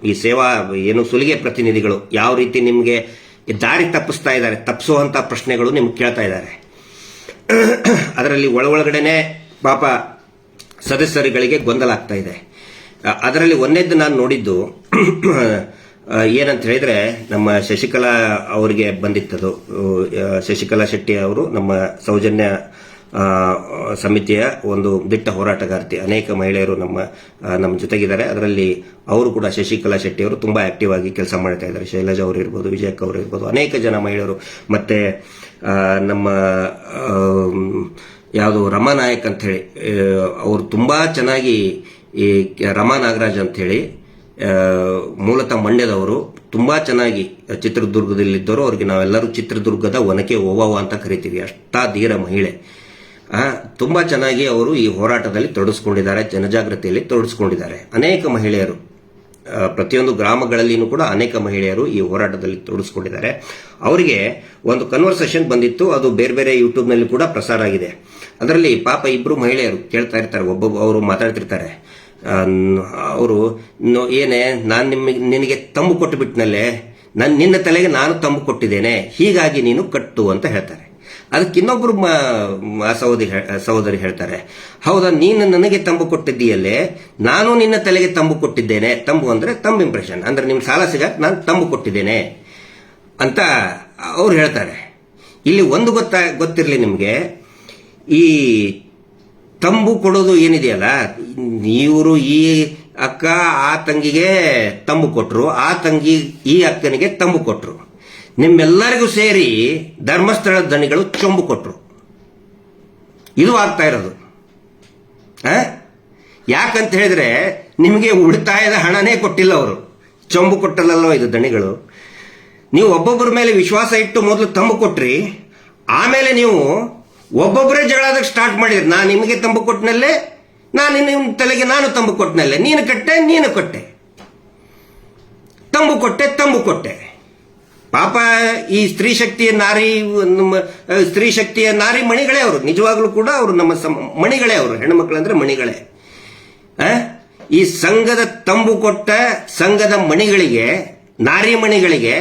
ಈ ಸೇವಾ ಏನು ಸುಲಿಗೆ ಪ್ರತಿನಿಧಿಗಳು ಯಾವ ರೀತಿ ನಿಮಗೆ ದಾರಿ ತಪ್ಪಿಸ್ತಾ ಇದ್ದಾರೆ, ತಪ್ಪಿಸುವಂಥ ಪ್ರಶ್ನೆಗಳು ನಿಮ್ಗೆ ಕೇಳ್ತಾ ಇದ್ದಾರೆ. ಅದರಲ್ಲಿ ಒಳಗಡೆನೆ ಪಾಪ ಸದಸ್ಯರುಗಳಿಗೆ ಗೊಂದಲ ಆಗ್ತಾ ಇದೆ. ಅದರಲ್ಲಿ ಒಂದೇದ್ದು ನಾನು ನೋಡಿದ್ದು ಏನಂತ ಹೇಳಿದ್ರೆ, ನಮ್ಮ ಶಶಿಕಲಾ ಅವರಿಗೆ ಬಂದಿತ್ತದು. ಶಶಿಕಲಾ ಶೆಟ್ಟಿ ಅವರು ನಮ್ಮ ಸೌಜನ್ಯ ಸಮಿತಿಯ ಒಂದು ದಿಟ್ಟ ಹೋರಾಟಗಾರ್ತಿ. ಅನೇಕ ಮಹಿಳೆಯರು ನಮ್ಮ ಜೊತೆಗಿದ್ದಾರೆ. ಅದರಲ್ಲಿ ಅವರು ಕೂಡ ಶಶಿಕಲಾ ಶೆಟ್ಟಿ ಅವರು ತುಂಬಾ ಆಕ್ಟಿವ್ ಆಗಿ ಕೆಲಸ ಮಾಡ್ತಾ ಇದ್ದಾರೆ. ಶೈಲಜಾ ಅವರು ಇರ್ಬೋದು, ವಿಜಯಕ್ಕ ಅವರು ಇರ್ಬೋದು, ಅನೇಕ ಜನ ಮಹಿಳೆಯರು. ಮತ್ತೆ ನಮ್ಮ ಯಾವುದು ರಮಾ ನಾಯಕ್ ಅಂತ ಹೇಳಿ ಅವರು ತುಂಬಾ ಚೆನ್ನಾಗಿ, ಈ ರಮಾ ನಾಗರಾಜ್ ಅಂತ ಹೇಳಿ ಮೂಲತಃ ಮಂಡ್ಯದವರು, ತುಂಬಾ ಚೆನ್ನಾಗಿ ಚಿತ್ರದುರ್ಗದಲ್ಲಿದ್ದವರು. ಅವ್ರಿಗೆ ನಾವೆಲ್ಲರೂ ಚಿತ್ರದುರ್ಗದ ಒನಕೆ ಓವವ ಅಂತ ಕರಿತೀವಿ. ಅಷ್ಟಾ ಧೀರ ಮಹಿಳೆ. ತುಂಬಾ ಚೆನ್ನಾಗಿ ಅವರು ಈ ಹೋರಾಟದಲ್ಲಿ ತೊಡಗಿಸ್ಕೊಂಡಿದ್ದಾರೆ, ಜನಜಾಗೃತಿಯಲ್ಲಿ ತೊಡಗಿಸ್ಕೊಂಡಿದ್ದಾರೆ. ಅನೇಕ ಮಹಿಳೆಯರು ಪ್ರತಿಯೊಂದು ಗ್ರಾಮಗಳಲ್ಲಿನೂ ಕೂಡ ಅನೇಕ ಮಹಿಳೆಯರು ಈ ಹೋರಾಟದಲ್ಲಿ ತೊಡಗಿಸ್ಕೊಂಡಿದ್ದಾರೆ. ಅವರಿಗೆ ಒಂದು ಕನ್ವರ್ಸೇಷನ್ ಬಂದಿತ್ತು, ಅದು ಬೇರೆ ಬೇರೆ ಯೂಟ್ಯೂಬ್ನಲ್ಲಿ ಕೂಡ ಪ್ರಸಾರ ಆಗಿದೆ. ಅದರಲ್ಲಿ ಪಾಪ ಇಬ್ರು ಮಹಿಳೆಯರು ಕೇಳ್ತಾ ಇರ್ತಾರೆ, ಅವರು ಮಾತಾಡ್ತಿರ್ತಾರೆ. ಅವರು ಏನೇ ನಾನು ನಿನಗೆ ತಂಬು ಕೊಟ್ಟು ಬಿಟ್ನಲ್ಲೇ, ನಿನ್ನ ತಲೆಗೆ ನಾನು ತಂಬು ಕೊಟ್ಟಿದ್ದೇನೆ, ಹೀಗಾಗಿ ನೀನು ಕಟ್ಟು ಅಂತ ಹೇಳ್ತಾರೆ. ಅದಕ್ಕೆ ಇನ್ನೊಬ್ರು ಸಹೋದರಿ ಹೇಳ್ತಾರೆ, ಹೌದಾ ನೀನು ನನಗೆ ತಂಬು ಕೊಟ್ಟಿದ್ದೀಯಲ್ಲೇ, ನಾನು ನಿನ್ನ ತಲೆಗೆ ತಂಬು ಕೊಟ್ಟಿದ್ದೇನೆ. ತಂಬು ಅಂದ್ರೆ ತಂಬ್ ಇಂಪ್ರೆಷನ್, ಅಂದ್ರೆ ನಿಮ್ ಸಾಲ ಸಿಗಕ್ಕೆ ನಾನು ತಂಬು ಕೊಟ್ಟಿದ್ದೇನೆ ಅಂತ ಅವ್ರು ಹೇಳ್ತಾರೆ. ಇಲ್ಲಿ ಒಂದು ಗೊತ್ತಿರಲಿ ನಿಮ್ಗೆ, ಈ ತಂಬು ಕೊಡೋದು ಏನಿದೆಯಲ್ಲ, ಇವರು ಈ ಅಕ್ಕ ಆ ತಂಗಿಗೆ ತಂಬು ಕೊಟ್ರು, ಆ ತಂಗಿ ಈ ಅಕ್ಕನಿಗೆ ತಂಬು ಕೊಟ್ರು, ನಿಮ್ಮೆಲ್ಲರಿಗೂ ಸೇರಿ ಧರ್ಮಸ್ಥಳದ ದಣಿಗಳು ಚೊಂಬು ಕೊಟ್ರು. ಇದು ಆಗ್ತಾ ಇರೋದು. ಯಾಕಂತ ಹೇಳಿದ್ರೆ ನಿಮಗೆ ಉಳಿತಾಯದ ಹಣನೇ ಕೊಟ್ಟಿಲ್ಲ ಅವರು, ಚೊಂಬು ಕೊಟ್ಟಲ್ಲೋ ಇದು ದಣಿಗಳು. ನೀವು ಒಬ್ಬೊಬ್ಬರ ಮೇಲೆ ವಿಶ್ವಾಸ ಇಟ್ಟು ಮೊದಲು ತಂಬು ಕೊಟ್ರಿ, ಆಮೇಲೆ ನೀವು ಒಬ್ಬೊಬ್ಬರೇ ಜಗಳದಾಗ ಸ್ಟಾರ್ಟ್ ಮಾಡಿದ್ರಿ. ನಾನು ನಿಮಗೆ ತಂಬು ಕೊಟ್ಟನಲ್ಲೇ, ನಾನು ನಿಮ್ಮ ತಲೆಗೆ ನಾನು ತಂಬು ಕೊಟ್ಟನಲ್ಲೇ, ನೀನು ಕಟ್ಟೆ ನೀನು ಕೊಟ್ಟೆ, ತಂಬು ಕೊಟ್ಟೆ ತಂಬು ಕೊಟ್ಟೆ. ಪಾಪ ಈ ಸ್ತ್ರೀ ಶಕ್ತಿಯ ನಾರಿ ಮಣಿಗಳೇ ಅವರು, ನಿಜವಾಗ್ಲೂ ಕೂಡ ಅವರು ನಮ್ಮ ಮಣಿಗಳೇ, ಅವರು ಹೆಣ್ಣುಮಕ್ಕಳು ಅಂದ್ರೆ ಮಣಿಗಳೇ. ಈ ಸಂಘದ ತಂಬು ಕೊಟ್ಟ ಸಂಘದ ಮಣಿಗಳಿಗೆ, ನಾರಿ ಮಣಿಗಳಿಗೆ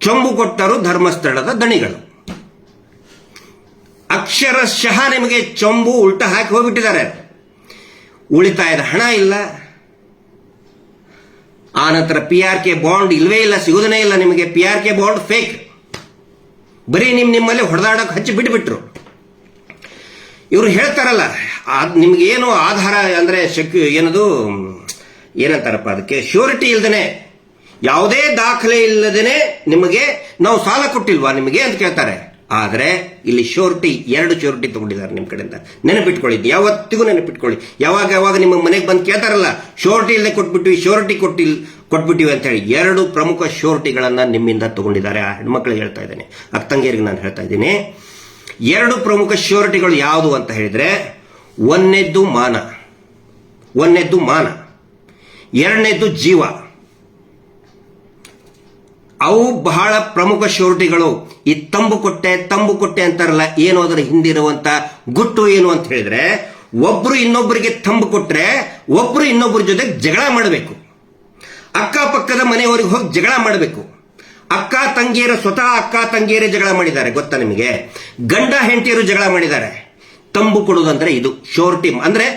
ಚೊಂಬು ಕೊಟ್ಟರು ಧರ್ಮಸ್ಥಳದ ದಣಿಗಳು. ಅಕ್ಷರಶಃ ನಿಮಗೆ ಚೊಂಬು ಉಲ್ಟಾ ಹಾಕಿ ಹೋಗ್ಬಿಟ್ಟಿದ್ದಾರೆ. ಉಳಿತಾಯದ ಹಣ ಇಲ್ಲ, ಆ ನಂತರ PRK ಬಾಂಡ್ ಇಲ್ವೇ ಇಲ್ಲ, ಸಿಗೋದನೇ ಇಲ್ಲ ನಿಮಗೆ. PRK ಬಾಂಡ್ ಫೇಕ್, ಬರೀ ನಿಮ್ಮಲ್ಲಿ ಹೊಡೆದಾಡಕ್ಕೆ ಹಚ್ಚಿ ಬಿಟ್ಬಿಟ್ರು. ಇವರು ಹೇಳ್ತಾರಲ್ಲ, ನಿಮ್ಗೆ ಏನು ಆಧಾರ ಅಂದ್ರೆ ಏನಂತಾರಪ್ಪ ಅದಕ್ಕೆ, ಶ್ಯೂರಿಟಿ ಇಲ್ದೇನೆ, ಯಾವುದೇ ದಾಖಲೆ ಇಲ್ಲದೇನೆ ನಿಮಗೆ ನಾವು ಸಾಲ ಕೊಟ್ಟಿಲ್ವಾ ನಿಮಗೆ ಅಂತ ಕೇಳ್ತಾರೆ. ಆದ್ರೆ ಇಲ್ಲಿ ಶ್ಯೂರಿಟಿ, 2 ಶ್ಯೂರಿಟಿ ತಗೊಂಡಿದ್ದಾರೆ ನಿಮ್ ಕಡೆಯಿಂದ. ನೆನಪಿಟ್ಕೊಳ್ಳಿ, ಯಾವತ್ತಿಗೂ ನೆನಪಿಟ್ಕೊಳ್ಳಿ. ಯಾವಾಗ ನಿಮ್ಮ ಮನೆಗೆ ಬಂದು ಕೇಳ್ತಾರಲ್ಲ, ಶ್ಯೂರಿಟಿ ಇಲ್ಲದೆ ಕೊಟ್ಬಿಟ್ವಿ, ಶ್ಯೂರಿಟಿ ಕೊಟ್ಬಿಟ್ಟಿವಿ ಅಂತ ಹೇಳಿ, 2 ಪ್ರಮುಖ ಶ್ಯೂರಿಟಿಗಳನ್ನ ನಿಮ್ಮಿಂದ ತಗೊಂಡಿದ್ದಾರೆ. ಆ ಹೆಣ್ಮಕ್ಳಿಗೆ ಹೇಳ್ತಾ ಇದ್ದೇನೆ, ಅಕ್ಕಂಗಿಯರಿಗೆ ನಾನು ಹೇಳ್ತಾ ಇದ್ದೀನಿ. 2 ಪ್ರಮುಖ ಶ್ಯೂರಿಟಿಗಳು ಯಾವುದು ಅಂತ ಹೇಳಿದ್ರೆ, ಒಂದನೇದ್ದು ಮಾನ, ಎರಡನೇದ್ದು ಜೀವ. ಅವು ಬಹಳ ಪ್ರಮುಖ ಶ್ಯೂರಿಟಿಗಳು. ಈ ತಂಬು ಕೊಟ್ಟೆ ಅಂತಾರಲ್ಲ, ಏನು ಅದರ ಹಿಂದಿರುವಂತ ಗುಟ್ಟು ಏನು ಅಂತ ಹೇಳಿದ್ರೆ, ಒಬ್ರು ಇನ್ನೊಬ್ಬರಿಗೆ ತಂಬು ಕೊಟ್ರೆ ಒಬ್ರು ಇನ್ನೊಬ್ಬರ ಜೊತೆ ಜಗಳ ಮಾಡಬೇಕು. ಅಕ್ಕಪಕ್ಕದ ಮನೆಯವರಿಗೆ ಹೋಗಿ ಜಗಳ ಮಾಡಬೇಕು. ಸ್ವತಃ ಅಕ್ಕ ತಂಗಿಯರೇ ಜಗಳ ಮಾಡಿದ್ದಾರೆ, ಗೊತ್ತಾ ನಿಮಗೆ? ಗಂಡ ಹೆಂಡತಿಯರು ಜಗಳ ಮಾಡಿದ್ದಾರೆ. ತಂಬು ಕೊಡುವುದಂದ್ರೆ ಇದು ಶ್ಯೂರಿಟಿ. ಅಂದ್ರೆ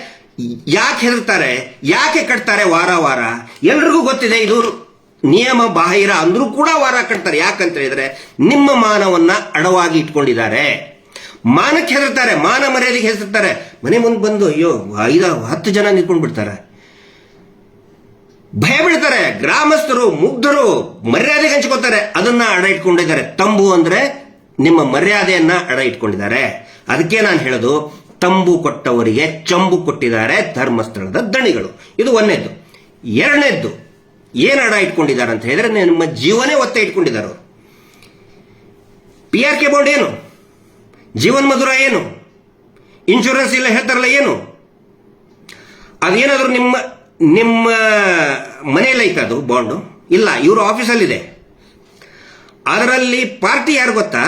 ಯಾಕೆ ಹೆದರ್ತಾರೆ, ಯಾಕೆ ಕಟ್ತಾರೆ ವಾರ? ಎಲ್ರಿಗೂ ಗೊತ್ತಿದೆ ಇದು ನಿಯಮ ಬಾಹಿರ ಅಂದ್ರೂ ಕೂಡ ವಾರ ಕಟ್ತಾರೆ. ಯಾಕಂತ ಹೇಳಿದ್ರೆ ನಿಮ್ಮ ಮಾನವನ್ನ ಅಡವಾಗಿ ಇಟ್ಕೊಂಡಿದ್ದಾರೆ. ಮಾನಕ್ಕೆ ಹೆದರ್ತಾರೆ, ಮಾನ ಮರ್ಯಾದೆಗೆ ಹೆದರ್ತಾರೆ. ಮನೆ ಮುಂದೆ ಬಂದು ಅಯ್ಯೋ 5-10 ಜನ ನಿಂತ್ಕೊಂಡು ಬಿಡ್ತಾರೆ, ಭಯ ಬೀಳ್ತಾರೆ. ಗ್ರಾಮಸ್ಥರು ಮುಗ್ಧರು ಮರ್ಯಾದೆಗೆ ಹಂಚ್ಕೋತಾರೆ, ಅದನ್ನ ಅಡ ಇಟ್ಕೊಂಡಿದ್ದಾರೆ. ತಂಬು ಅಂದ್ರೆ ನಿಮ್ಮ ಮರ್ಯಾದೆಯನ್ನ ಅಡ ಇಟ್ಕೊಂಡಿದ್ದಾರೆ. ಅದಕ್ಕೆ ನಾನು ಹೇಳೋದು, ತಂಬು ಕೊಟ್ಟವರಿಗೆ ಚಂಬು ಕೊಟ್ಟಿದ್ದಾರೆ ಧರ್ಮಸ್ಥಳದ ದಣಿಗಳು. ಇದು ಒಂದನೇದ್ದು. ಎರಡನೇದ್ದು ಏನ್ ಅಡ ಇಟ್ಕೊಂಡಿದ್ದಾರೆ ಅಂತ ಹೇಳಿದ್ರೆ, ನಿಮ್ಮ ಜೀವನೇ ಒತ್ತೆ ಇಟ್ಕೊಂಡಿದ್ದಾರೆ. PRK ಬಾಂಡ್ ಏನು, ಜೀವನ್ ಮಧುರ ಏನು, ಇನ್ಶೂರೆನ್ಸ್ ಇಲ್ಲ ಹೇಳ್ತಾರಲ್ಲ ಏನು, ಅದೇನಾದ್ರೂ ನಿಮ್ಮ ಮನೆಯಲ್ಲಿ ಐತೆ ಅದು ಬಾಂಡು? ಇಲ್ಲ, ಇವರು ಆಫೀಸಲ್ಲಿದೆ. ಅದರಲ್ಲಿ ಪಾರ್ಟಿ ಯಾರು ಗೊತ್ತಾ?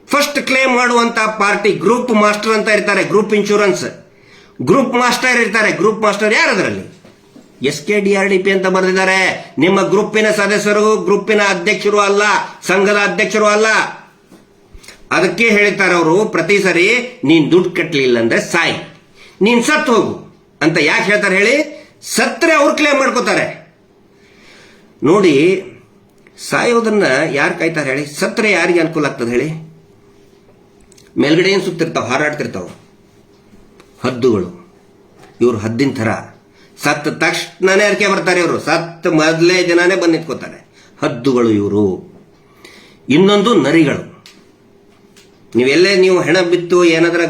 ಫಸ್ಟ್ ಕ್ಲೇಮ್ ಮಾಡುವಂತ ಪಾರ್ಟಿ ಗ್ರೂಪ್ ಮಾಸ್ಟರ್ ಅಂತ ಇರ್ತಾರೆ. ಗ್ರೂಪ್ ಇನ್ಶೂರೆನ್ಸ್ ಗ್ರೂಪ್ ಮಾಸ್ಟರ್ ಇರ್ತಾರೆ. ಗ್ರೂಪ್ ಮಾಸ್ಟರ್ ಯಾರು ಅದರಲ್ಲಿ? SKDRDP ಅಂತ ಬರೆದಿದ್ದಾರೆ. ನಿಮ್ಮ ಗ್ರೂಪಿನ ಸದಸ್ಯರು, ಗ್ರೂಪಿನ ಅಧ್ಯಕ್ಷರು ಅಲ್ಲ, ಸಂಘದ ಅಧ್ಯಕ್ಷರು ಅಲ್ಲ. ಅದಕ್ಕೆ ಹೇಳ್ತಾರೆ ಅವರು ಪ್ರತಿ ಸರಿ ನೀನ್ ದುಡ್ಡು ಕಟ್ಟಲಿಲ್ಲ ಅಂದ್ರೆ ಸಾಯಿ, ನೀನ್ ಸತ್ತು ಹೋಗು ಅಂತ. ಯಾಕೆ ಹೇಳ್ತಾರೆ ಹೇಳಿ? ಸತ್ತರೆ ಅವ್ರು ಕ್ಲೇಮ್ ಮಾಡ್ಕೋತಾರೆ. ನೋಡಿ, ಸಾಯೋದನ್ನ ಯಾರು ಕಾಯ್ತಾರೆ ಹೇಳಿ? ಸತ್ತರೆ ಯಾರಿಗೆ ಅನುಕೂಲ ಆಗ್ತದೆ ಹೇಳಿ? ಮೇಲ್ಗಡೆ ಏನು ಸುತ್ತಿರ್ತಾವ, ಹಾರಾಡ್ತಿರ್ತಾವ ಹದ್ದುಗಳು. ಇವ್ರು ಹದ್ದಿನ ಥರ ಸತ್ತ ತಕ್ಷಣನೇ ಅರ್ಕೆ ಬರ್ತಾರೆ. ಇವರು ಸತ್ತ ಮೊದಲೇ ದಿನಾನೇ ಬಂದು ನಿಂತ್ಕೋತಾರೆ. ಹದ್ದುಗಳು ಇವರು. ಇನ್ನೊಂದು ನರಿಗಳು. ನೀವೆಲ್ಲೇ ನೀವು ಹೆಣ ಬಿತ್ತು ಏನಾದ್ರ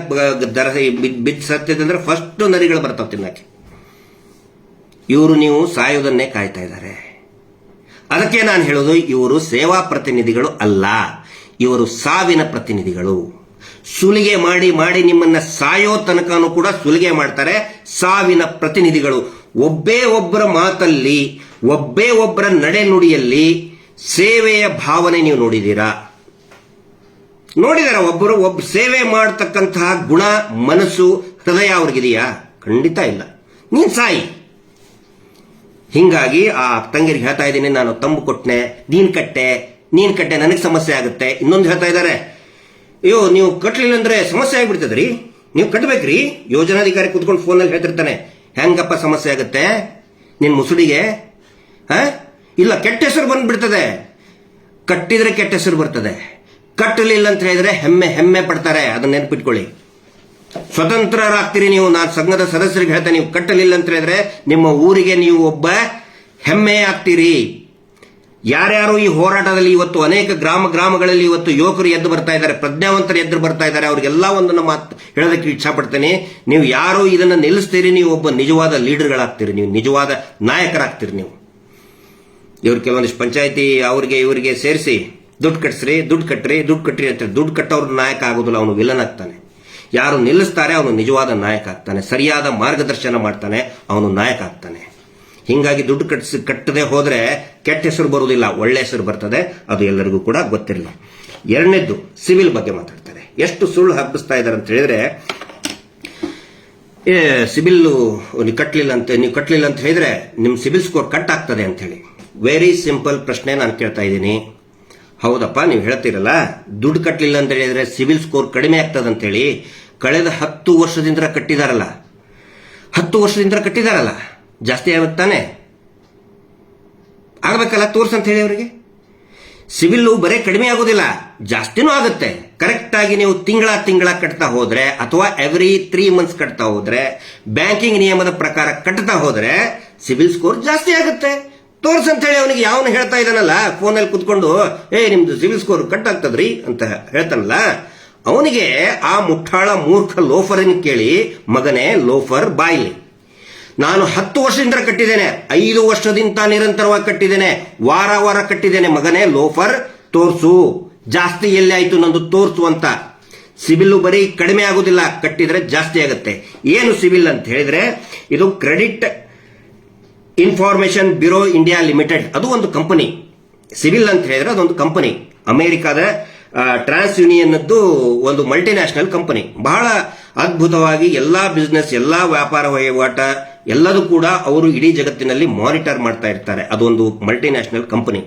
ಬಿತ್ತು ಸತ್ತಿದ್ರೆ ಫಸ್ಟ್ ನರಿಗಳು ಬರ್ತಾವ ತಿನ್ನಕ್ಕೆ. ಇವರು ನೀವು ಸಾಯೋದನ್ನೇ ಕಾಯ್ತಾ ಇದ್ದಾರೆ. ಅದಕ್ಕೆ ನಾನು ಹೇಳೋದು, ಇವರು ಸೇವಾ ಪ್ರತಿನಿಧಿಗಳು ಅಲ್ಲ, ಇವರು ಸಾವಿನ ಪ್ರತಿನಿಧಿಗಳು. ಸುಲಿಗೆ ಮಾಡಿ ಮಾಡಿ ನಿಮ್ಮನ್ನ ಸಾಯೋ ತನಕನೂ ಕೂಡ ಸುಲಿಗೆ ಮಾಡ್ತಾರೆ. ಸಾವಿನ ಪ್ರತಿನಿಧಿಗಳು. ಒಬ್ಬೇ ಒಬ್ಬರ ಮಾತಲ್ಲಿ, ಒಬ್ಬೇ ಒಬ್ಬರ ನಡೆ ನುಡಿಯಲ್ಲಿ ಸೇವೆಯ ಭಾವನೆ ನೀವು ನೋಡಿದ್ದೀರಾ? ಒಬ್ಬ ಸೇವೆ ಮಾಡತಕ್ಕಂತಹ ಗುಣ, ಮನಸ್ಸು, ಹೃದಯ ಅವ್ರಿಗಿದೆಯಾ? ಖಂಡಿತ ಇಲ್ಲ. ನೀನ್ ಸಾಯಿ. ಹಿಂಗಾಗಿ ಆ ತಂಗಿರಿಗೆ ಹೇಳ್ತಾ ಇದ್ದೀನಿ, ನಾನು ತಂಬು ಕೊಟ್ಟನೆ, ನೀನ್ ಕಟ್ಟೆ ನನಗೆ ಸಮಸ್ಯೆ ಆಗುತ್ತೆ. ಇನ್ನೊಂದು ಹೇಳ್ತಾ ಇದ್ದಾರೆ, ಅಯ್ಯೋ ನೀವು ಕಟ್ಟಲಿಲ್ಲ ಅಂದ್ರೆ ಸಮಸ್ಯೆ ಆಗ್ಬಿಡ್ತದ್ರಿ, ನೀವು ಕಟ್ಟಬೇಕ್ರಿ. ಯೋಜನಾಧಿಕಾರಿ ಕುತ್ಕೊಂಡು ಫೋನಲ್ಲಿ ಹೇಳ್ತಿರ್ತಾನೆ, ಹೆಂಗಪ್ಪ ಸಮಸ್ಯೆ ಆಗುತ್ತೆ ನಿನ್ ಮುಸುಡಿಗೆ? ಇಲ್ಲ, ಕೆಟ್ಟ ಹೆಸರು ಬಂದ್ಬಿಡ್ತದೆ. ಕಟ್ಟಿದ್ರೆ ಕೆಟ್ಟ ಹೆಸರು ಬರ್ತದೆ, ಕಟ್ಟಲಿಲ್ಲ ಅಂತ ಹೇಳಿದ್ರೆ ಹೆಮ್ಮೆ ಪಡ್ತಾರೆ. ಅದನ್ನ ನೆನ್ಪಿಟ್ಕೊಳ್ಳಿ. ಸ್ವತಂತ್ರರಾಗ್ತೀರಿ ನೀವು. ನಾನು ಸಂಘದ ಸದಸ್ಯರಿಗೆ ಹೇಳ್ತೇನೆ, ನೀವು ಕಟ್ಟಲಿಲ್ಲ ಅಂತ ಹೇಳಿದ್ರೆ ನಿಮ್ಮ ಊರಿಗೆ ನೀವು ಒಬ್ಬ ಹೆಮ್ಮೆ ಆಗ್ತೀರಿ. ಯಾರ್ಯಾರು ಈ ಹೋರಾಟದಲ್ಲಿ ಇವತ್ತು ಅನೇಕ ಗ್ರಾಮಗಳಲ್ಲಿ ಇವತ್ತು ಯುವಕರು ಎದ್ದು ಬರ್ತಾ ಇದ್ದಾರೆ, ಪ್ರಜ್ಞಾವಂತರು ಎದ್ದು ಬರ್ತಾ ಇದ್ದಾರೆ, ಅವ್ರಿಗೆಲ್ಲ ಒಂದನ್ನು ಮಾತು ಹೇಳೋದಕ್ಕೆ ಇಚ್ಛಾ ಪಡ್ತೇನೆ. ನೀವು ಯಾರು ಇದನ್ನ ನಿಲ್ಲಿಸ್ತೀರಿ, ನೀವು ಒಬ್ಬ ನಿಜವಾದ ಲೀಡರ್ಗಳಾಗ್ತೀರಿ, ನೀವು ನಿಜವಾದ ನಾಯಕರಾಗ್ತೀರಿ. ನೀವು ಇವ್ರು ಕೆಲವೊಂದಿಷ್ಟು ಪಂಚಾಯತಿ ಅವ್ರಿಗೆ ಇವರಿಗೆ ಸೇರಿಸಿ ದುಡ್ಡು ಕಟ್ಸ್ರಿ, ದುಡ್ಡು ಕಟ್ಟ್ರಿ ಅಂತ. ದುಡ್ಡು ಕಟ್ಟೋರು ನಾಯಕ ಆಗೋದಿಲ್ಲ, ಅವನು ವಿಲನ್ ಆಗ್ತಾನೆ. ಯಾರು ನಿಲ್ಲಿಸ್ತಾರೆ ಅವನು ನಿಜವಾದ ನಾಯಕ ಆಗ್ತಾನೆ. ಸರಿಯಾದ ಮಾರ್ಗದರ್ಶನ ಮಾಡ್ತಾನೆ, ಅವನು ನಾಯಕ ಆಗ್ತಾನೆ. ಹಿಂಗಾಗಿ ದುಡ್ಡು ಕಟ್ಟದೆ ಹೋದ್ರೆ ಕೆಟ್ಟ ಹೆಸರು ಬರುವುದಿಲ್ಲ, ಒಳ್ಳೆ ಹೆಸರು ಬರ್ತದೆ. ಅದು ಎಲ್ಲರಿಗೂ ಕೂಡ ಗೊತ್ತಿರಲಿ. ಎರಡನೇದ್ದು, ಸಿವಿಲ್ ಬಗ್ಗೆ ಮಾತಾಡ್ತಾರೆ. ಎಷ್ಟು ಸುಳ್ಳು ಹಬ್ಬಿಸ್ತಾ ಇದ್ದಾರೆ ಅಂತ ಹೇಳಿದ್ರೆ, ಸಿಬಿಲ್ ನೀವು ಕಟ್ಟಲಿಲ್ಲ ಅಂತ ಹೇಳಿದ್ರೆ ನಿಮ್ ಸಿಬಿಲ್ ಸ್ಕೋರ್ ಕಟ್ ಆಗ್ತದೆ ಅಂತ ಹೇಳಿ. ವೆರಿ ಸಿಂಪಲ್ ಪ್ರಶ್ನೆ ನಾನು ಕೇಳ್ತಾ ಇದ್ದೀನಿ. ಹೌದಪ್ಪ, ನೀವು ಹೇಳ್ತೀರಲ್ಲ ದುಡ್ಡು ಕಟ್ಟಲಿಲ್ಲ ಅಂತ ಹೇಳಿದ್ರೆ ಸಿವಿಲ್ ಸ್ಕೋರ್ ಕಡಿಮೆ ಆಗ್ತದೆ ಅಂತ ಹೇಳಿ. ಕಳೆದ 10 ವರ್ಷದಿಂದ ಕಟ್ಟಿದಾರಲ್ಲ, 10 ವರ್ಷದಿಂದ ಕಟ್ಟಿದಾರಲ್ಲ, ಜಾಸ್ತಿ ಆಗುತ್ತಾನೆ? ಆಗಬೇಕಲ್ಲ, ತೋರ್ಸಂತ ಹೇಳಿ ಅವರಿಗೆ. ಸಿವಿಲ್ ಬರೇ ಕಡಿಮೆ ಆಗೋದಿಲ್ಲ, ಜಾಸ್ತಿನೂ ಆಗುತ್ತೆ. ಕರೆಕ್ಟ್ ಆಗಿ ನೀವು ತಿಂಗಳ ಕಟ್ತಾ ಹೋದ್ರೆ, ಅಥವಾ ಎವ್ರಿ 3 ಮಂತ್ಸ್ ಕಟ್ತಾ ಹೋದ್ರೆ, ಬ್ಯಾಂಕಿಂಗ್ ನಿಯಮದ ಪ್ರಕಾರ ಕಟ್ತಾ ಹೋದ್ರೆ ಸಿವಿಲ್ ಸ್ಕೋರ್ ಜಾಸ್ತಿ ಆಗುತ್ತೆ. ತೋರ್ಸಂತ ಹೇಳಿ ಅವನಿಗೆ. ಯಾವನು ಹೇಳ್ತಾ ಇದ್ದಾನಲ್ಲ ಫೋನಲ್ಲಿ ಕುತ್ಕೊಂಡು, ನಿಮ್ದು ಸಿವಿಲ್ ಸ್ಕೋರ್ ಕಟ್ ಆಗ್ತದ್ರಿ ಅಂತ ಹೇಳ್ತಾನಲ್ಲ, ಅವನಿಗೆ ಆ ಮುಟ್ಟಾಳ ಮೂರ್ಖ ಲೋಫರನ್ ಕೇಳಿ, ಮಗನೇ ಲೋಫರ್ ಬಾಯ್ಲಿ, ನಾನು 10 ವರ್ಷದಿಂದ ಕಟ್ಟಿದ್ದೇನೆ, 5 ವರ್ಷದಿಂದ ನಿರಂತರವಾಗಿ ಕಟ್ಟಿದ್ದೇನೆ, ವಾರ ಕಟ್ಟಿದ್ದೇನೆ. ಮಗನೇ ಲೋಫರ್, ತೋರ್ಸು, ಜಾಸ್ತಿ ಎಲ್ಲಿ ಆಯ್ತು ನಂದು ತೋರ್ಸು ಅಂತ. ಸಿಬಿಲ್ ಬರೀ ಕಡಿಮೆ ಆಗುದಿಲ್ಲ, ಕಟ್ಟಿದ್ರೆ ಜಾಸ್ತಿ ಆಗುತ್ತೆ. ಏನು ಸಿಬಿಲ್ ಅಂತ ಹೇಳಿದ್ರೆ, ಇದು credit information bureau India limited, ಅದು ಒಂದು ಕಂಪನಿ. ಸಿವಿಲ್ ಅಂತ ಹೇಳಿದ್ರೆ ಅದೊಂದು ಕಂಪನಿ, ಅಮೆರಿಕಾದ ಟ್ರಾನ್ಸ್ ಯೂನಿಯನ್ ಒಂದು ಮಲ್ಟಿನ್ಯಾಷನಲ್ ಕಂಪನಿ. ಬಹಳ ಅದ್ಭುತವಾಗಿ ಎಲ್ಲಾ ಬಿಸ್ನೆಸ್, ಎಲ್ಲಾ ವ್ಯಾಪಾರ ವಹಿವಾಟ ಎಲ್ಲದೂ ಕೂಡ ಅವರು ಇಡೀ ಜಗತ್ತಿನಲ್ಲಿ ಮಾನಿಟರ್ ಮಾಡ್ತಾ ಇರ್ತಾರೆ. ಅದೊಂದು ಮಲ್ಟಿನ್ಯಾಷನಲ್ ಕಂಪನಿ.